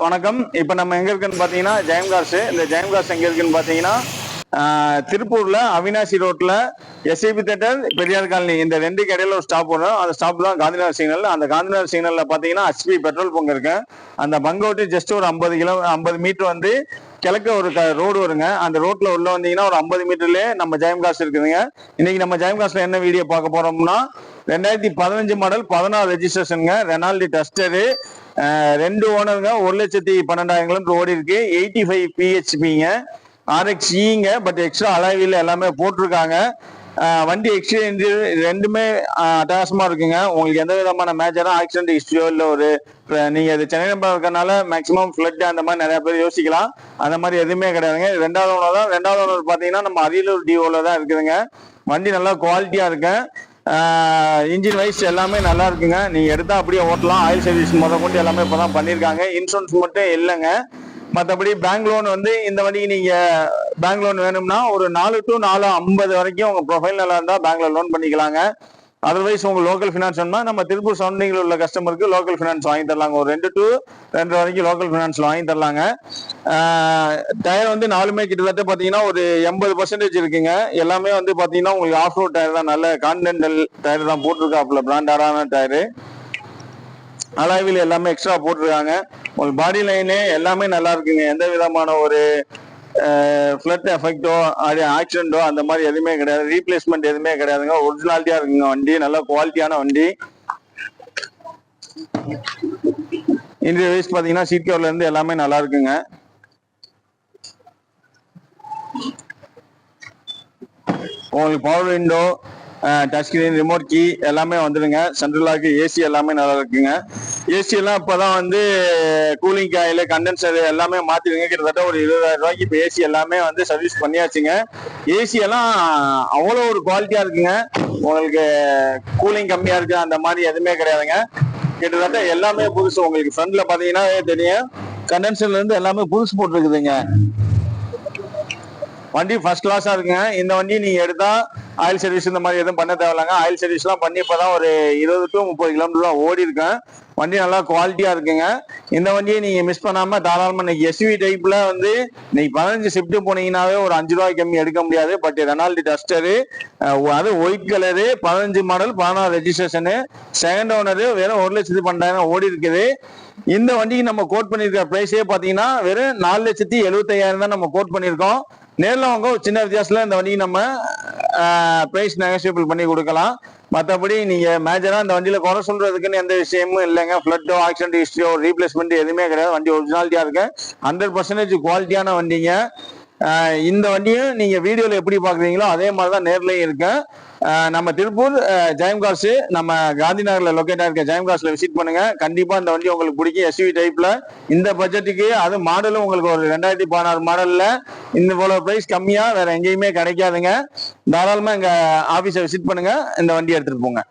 வணக்கம். இப்போ நம்ம எங்க இருக்குன்னு பாத்தீங்கன்னா ஜெயம் கார்ஸ். இந்த ஜெயம் கார்ஸ் எங்க இருக்குன்னு பாத்தீங்கன்னா திருப்பூர்ல அவினாசி ரோட்ல எஸ்ஐபி தேட்டர், பெரியார் காலனி இந்த ரெண்டுக்கு இடையில ஒரு ஸ்டாப் வரும். அந்த ஸ்டாப் தான் காந்திநகர் சிக்னல். அந்த காந்திநகர் சிக்னல்ல பாத்தீங்கன்னா HP பெட்ரோல் பங்க் இருக்கு. அந்த பங்கை விட்டு ஜஸ்ட் ஒரு 50 மீட்டர் வந்து கிழக்க ஒரு ரோடு வருங்க. அந்த ரோட்ல உள்ள வந்தீங்கன்னா ஒரு 50 மீட்டர்லயே நம்ம ஜெயம் கார்ஸ் இருக்குதுங்க. இன்னைக்கு நம்ம ஜெயம் கார்ஸ்ல என்ன வீடியோ பார்க்க போறோம்னா 2015 மாடல் 16 ரெஜிஸ்ட்ரேஷனுங்க. ரெனால்டி டஸ்டரு, 2 ஓனருங்க, 1,12,000 கிலோமீட்டர் ஓடி இருக்கு. 85 PHPங்க, RXEங்க. பட் எக்ஸ்ட்ரா அலாய்வில் எல்லாமே போட்டிருக்காங்க. வண்டி எக்ஸ்சேஞ்ச் ரெண்டுமே அட்டகாசமா இருக்குங்க. உங்களுக்கு எந்த விதமான மேஜரா ஆக்சிடென்ட் ஹிஸ்டரியோ இல்லை ஒரு நீங்க அது சென்னை நம்பர் இருக்கனால மேக்சிமம் ஃபிளட் அந்த மாதிரி நிறைய பேர் யோசிக்கலாம். அந்த மாதிரி எதுவுமே கிடையாதுங்க. ரெண்டாவது ஓனர் தான். ரெண்டாவது ஓனர் பாத்தீங்கன்னா நம்ம அரியலூர் டிஓல தான் இருக்குதுங்க. வண்டி நல்லா குவாலிட்டியா இருக்கு. இன்ஜின் வைஸ் எல்லாமே நல்லா இருக்குங்க. நீங்க எடுத்தா அப்படியே ஓட்டலாம். ஆயில் சர்வீஸ் கொண்டு எல்லாமே இப்பதான் பண்ணிருக்காங்க. இன்சூரன்ஸ் மட்டும் இல்லைங்க. மற்றபடி பேங்க் லோன் வந்து இந்த வண்டிக்கு நீங்க பேங்க் லோன் வேணும்னா ஒரு 4 to 4.50 வரைக்கும் உங்க ப்ரொஃபைல் நல்லா இருந்தா பேங்க்ல லோன் பண்ணிக்கலாங்க. அதர்வைஸ் உங்க லோக்கல் ஃபினான்ஸ் வேணும்னா நம்ம திருப்பூர் சரௌண்டிங்ல உள்ள கஸ்டமருக்கு லோக்கல் ஃபினான்ஸ் வாங்கி தரலாங்க. ஒரு 2 to 2.5 வரைக்கும் லோக்கல் ஃபினான்ஸ்ல வாங்கி தரலாங்க. டயர் வந்து 4மே கிட்டத்தட்ட பாத்தீங்கன்னா ஒரு 80% இருக்குங்க. எல்லாமே வந்து பாத்தீங்கன்னா உங்களுக்கு ஆஃப் ரோட் டயர் தான், நல்ல கான்டினென்டல் டயர் தான் போட்டிருக்காப்புல, பிராண்டடான டயரு. அலாய்வில் எல்லாமே எக்ஸ்ட்ரா போட்டிருக்காங்க. உங்களுக்கு பாடி லைனு எல்லாமே நல்லா இருக்குங்க. எந்த விதமான ஒரு ஃபிளட் எஃபெக்டோ ஆக்சிடென்டோ அந்த மாதிரி எதுவுமே கிடையாது. ரீப்ளேஸ்மெண்ட் எதுவுமே கிடையாதுங்க. ஒரிஜினாலிட்டியா இருக்குங்க வண்டி. நல்ல குவாலிட்டியான வண்டி. இன்றைய வயசு பாத்தீங்கன்னா சீட் கவர்ல இருந்து எல்லாமே நல்லா இருக்குங்க. உங்களுக்கு power window, touch screen, remote key எல்லாமே வந்துடுங்க. சென்ட்ரல் லாக், ஏசி எல்லாமே நல்லா இருக்குங்க. ஏசி எல்லாம் இப்பதான் வந்து கூலிங் காயில், கண்டென்சர் எல்லாமே மாத்திடுங்க. கிட்டத்தட்ட ஒரு 20,000 ரூபாய்க்கு இப்போ ஏசி எல்லாமே வந்து சர்வீஸ் பண்ணியாச்சுங்க. ஏசி எல்லாம் அவ்வளோ ஒரு குவாலிட்டியா இருக்குங்க. உங்களுக்கு கூலிங் கம்மியா இருக்கு அந்த மாதிரி எதுவுமே கிடையாதுங்க. கிட்டத்தட்ட எல்லாமே புதுசு. உங்களுக்கு ஃப்ரண்ட்ல பாத்தீங்கன்னா தெரியும், கண்டென்சர்ல இருந்து எல்லாமே புதுசு போட்டுருக்குதுங்க. வண்டி ஃபர்ஸ்ட் கிளாஸா இருக்குங்க. இந்த வண்டி நீங்க எடுத்தா ஆயில் சர்வீஸ் இந்த மாதிரி எதுவும் பண்ண தேவையில்லைங்க. ஆயில் சர்வீஸ் எல்லாம் பண்ணி இப்பதான் ஒரு 20 to 30 கிலோமீட்டர் தான் ஓடி இருக்கேன். வண்டி நல்லா குவாலிட்டியா இருக்குங்க. இந்த வண்டியை நீங்க மிஸ் பண்ணாம தாராளமா இன்னைக்கு SUV டைப்ல வந்து இன்னைக்கு 15 ஷிஃப்ட் போனீங்கன்னாவே ஒரு 5 ரூபாய் கம்மி எடுக்க முடியாது. பட் ரெனால்டி டஸ்டரு, அது white colour, 15 model, 16 registration, second owner, வெறும் 1,12,000 ஓடி இருக்குது. இந்த வண்டிக்கு நம்ம கோட் பண்ணிருக்க பிரைஸே பாத்தீங்கன்னா வெறும் 4,75,000 தான் நம்ம கோட் பண்ணிருக்கோம். நேரில் வாங்க, ஒரு சின்ன வித்தியாசத்துல இந்த வண்டிக்கு நம்ம பிரைஸ் நெகோசியபிள் பண்ணி கொடுக்கலாம். மற்றபடி நீங்க மேஜரா இந்த வண்டியில குறை சொல்றதுக்குன்னு எந்த விஷயமும் இல்லைங்க. ஃபிளட்டோ ஆக்சிடென்ட் ஹிஸ்டரியோ ரீப்ளேஸ்மெண்ட் எதுவுமே கிடையாது. வண்டி ஒரிஜினாலிட்டியா இருக்கு. 100% குவாலிட்டியான வண்டிங்க. இந்த வண்டியும் நீங்க வீடியோல எப்படி பாக்குறீங்களோ அதே மாதிரிதான் நேர்லயும் இருக்கு. நம்ம திருப்பூர் ஜெயம் கார்ஸ், நம்ம காந்தி நகர்ல லொக்கேட் ஆயிருக்க ஜெயம் கார்ஸ்ல விசிட் பண்ணுங்க. கண்டிப்பா இந்த வண்டி உங்களுக்கு பிடிக்கும். SUV டைப்ல இந்த பட்ஜெட்டுக்கு, அது மாடலும் உங்களுக்கு ஒரு 2016 மாடல்ல இந்த போல பிரைஸ் கம்மியா வேற எங்கேயுமே கிடைக்காதுங்க. தாராளமா எங்க ஆபீஸை விசிட் பண்ணுங்க. இந்த வண்டி எடுத்துட்டு போங்க.